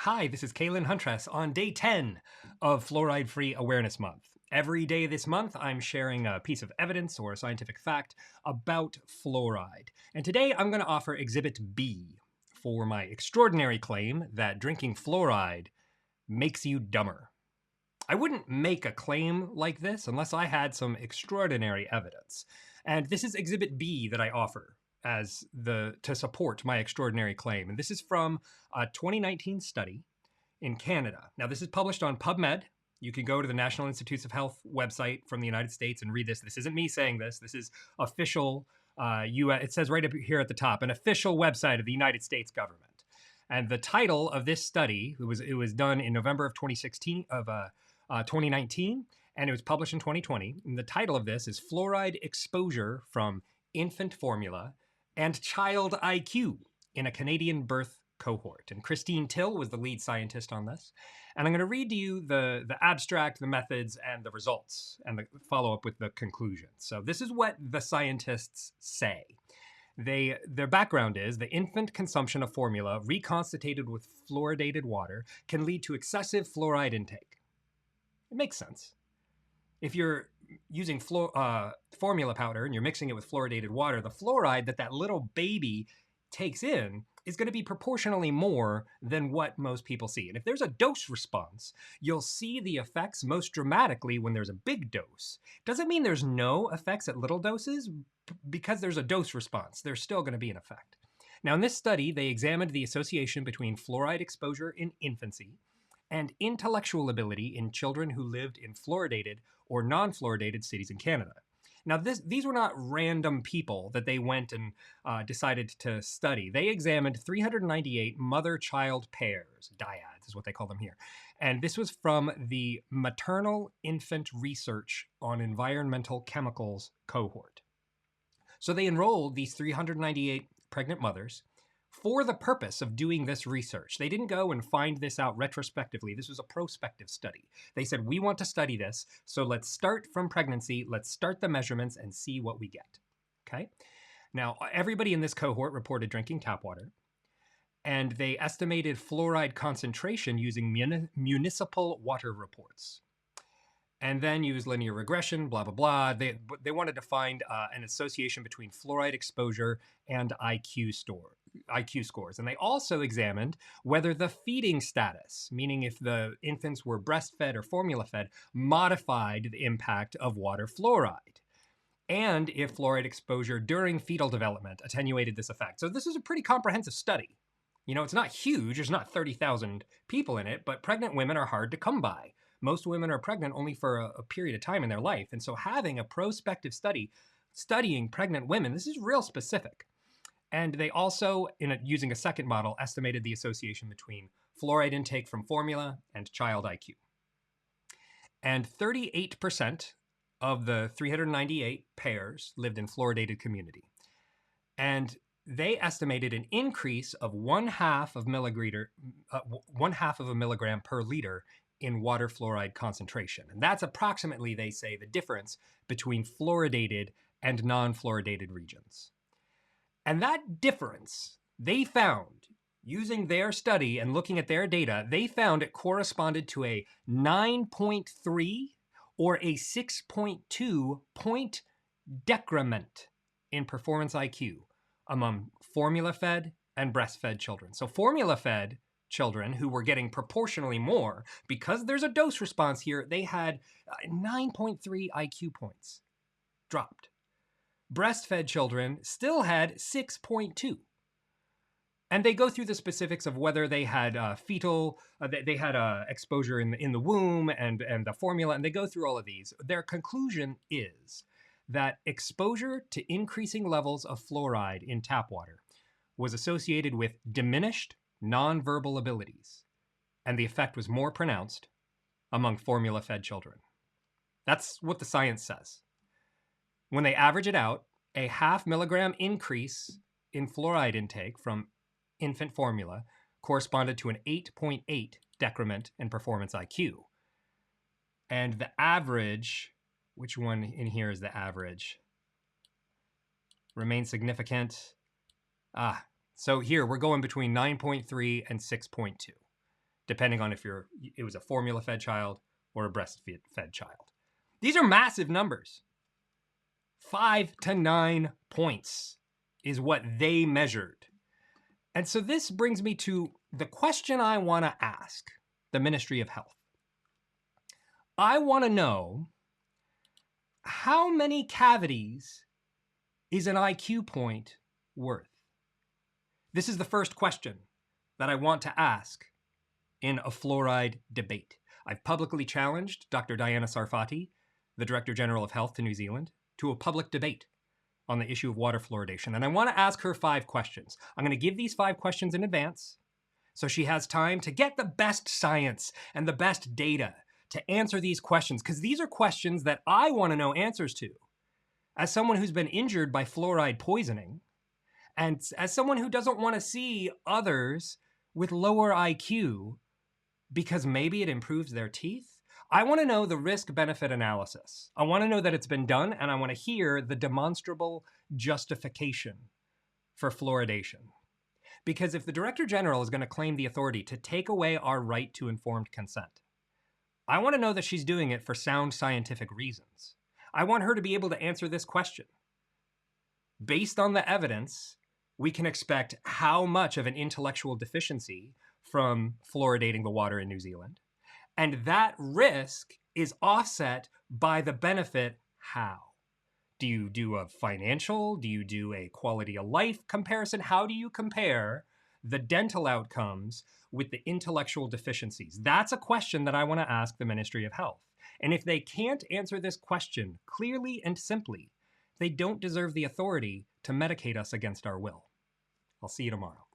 Hi, this is Kaylin Huntress on day 10 of Fluoride Free Awareness Month. Every day this month, I'm sharing a piece of evidence or a scientific fact about fluoride. And today I'm going to offer Exhibit B for my extraordinary claim that drinking fluoride makes you dumber. I wouldn't make a claim like this unless I had some extraordinary evidence. And this is Exhibit B that I offer to support my extraordinary claim. And this is from a 2019 study in Canada. Now, this is published on PubMed. You can go to the National Institutes of Health website from the United States and read this. This isn't me saying this. This is official it says right up here at the top, an official website of the United States government. And the title of this study, it was done in November of 2019, and it was published in 2020. And the title of this is Fluoride Exposure from Infant Formula and Child IQ in a Canadian Birth Cohort. And Christine Till was the lead scientist on this. And I'm going to read to you the abstract, the methods, and the results, and follow up with the conclusions. So this is what the scientists say. Their background is the infant consumption of formula reconstituted with fluoridated water can lead to excessive fluoride intake. It makes sense. If you're using formula powder and you're mixing it with fluoridated water, the fluoride that little baby takes in is going to be proportionally more than what most people see. And if there's a dose response, you'll see the effects most dramatically when there's a big dose. Doesn't mean there's no effects at little doses. Because there's a dose response, there's still going to be an effect. Now, in this study, they examined the association between fluoride exposure in infancy and intellectual ability in children who lived in fluoridated or non-fluoridated cities in Canada. Now, these were not random people that they went and decided to study. They examined 398 mother-child pairs, dyads is what they call them here. And this was from the Maternal-Infant Research on Environmental Chemicals cohort. So they enrolled these 398 pregnant mothers for the purpose of doing this research. They didn't go and find this out retrospectively. This was a prospective study. They said, we want to study this, so let's start from pregnancy, let's start the measurements and see what we get, okay? Now, everybody in this cohort reported drinking tap water, and they estimated fluoride concentration using municipal water reports. And then use linear regression, blah, blah, blah. They wanted to find an association between fluoride exposure and IQ scores. And they also examined whether the feeding status, meaning if the infants were breastfed or formula fed, modified the impact of water fluoride. And if fluoride exposure during fetal development attenuated this effect. So this is a pretty comprehensive study. You know, it's not huge. There's not 30,000 people in it, but pregnant women are hard to come by. Most women are pregnant only for a period of time in their life. And so having a prospective study studying pregnant women, this is real specific. And they also, using a second model, estimated the association between fluoride intake from formula and child IQ. And 38% of the 398 pairs lived in fluoridated community. And they estimated an increase of 1/2 of a milligram per liter in water fluoride concentration. And that's approximately, they say, the difference between fluoridated and non-fluoridated regions. And that difference, they found, using their study and looking at their data, they found it corresponded to a 9.3 or a 6.2 point decrement in performance IQ among formula-fed and breastfed children. So formula-fed children who were getting proportionally more, because there's a dose response here, they had 9.3 IQ points dropped. Breastfed children still had 6.2. And they go through the specifics of whether they had they had exposure in the womb and the formula, and they go through all of these. Their conclusion is that exposure to increasing levels of fluoride in tap water was associated with diminished nonverbal abilities, and the effect was more pronounced among formula-fed children. That's what the science says. When they average it out, a 0.5 milligram increase in fluoride intake from infant formula corresponded to an 8.8 decrement in performance IQ. And the average, which one in here is the average? Remains significant. So here we're going between 9.3 and 6.2. depending on if it was a formula-fed child or a breastfed child. These are massive numbers. 5 to 9 points is what they measured. And so this brings me to the question I want to ask the Ministry of Health. I want to know, how many cavities is an IQ point worth? This is the first question that I want to ask in a fluoride debate. I've publicly challenged Dr. Diana Sarfati, the Director General of Health to New Zealand, to a public debate on the issue of water fluoridation. And I want to ask her 5 questions. I'm going to give these 5 questions in advance so she has time to get the best science and the best data to answer these questions, because these are questions that I want to know answers to. As someone who's been injured by fluoride poisoning, and as someone who doesn't want to see others with lower IQ because maybe it improves their teeth, I want to know the risk-benefit analysis. I want to know that it's been done, and I want to hear the demonstrable justification for fluoridation. Because if the Director General is going to claim the authority to take away our right to informed consent, I want to know that she's doing it for sound scientific reasons. I want her to be able to answer this question. Based on the evidence, we can expect how much of an intellectual deficiency from fluoridating the water in New Zealand. And that risk is offset by the benefit how? Do you do a financial? Do you do a quality of life comparison? How do you compare the dental outcomes with the intellectual deficiencies? That's a question that I want to ask the Ministry of Health. And if they can't answer this question clearly and simply, they don't deserve the authority to medicate us against our will. I'll see you tomorrow.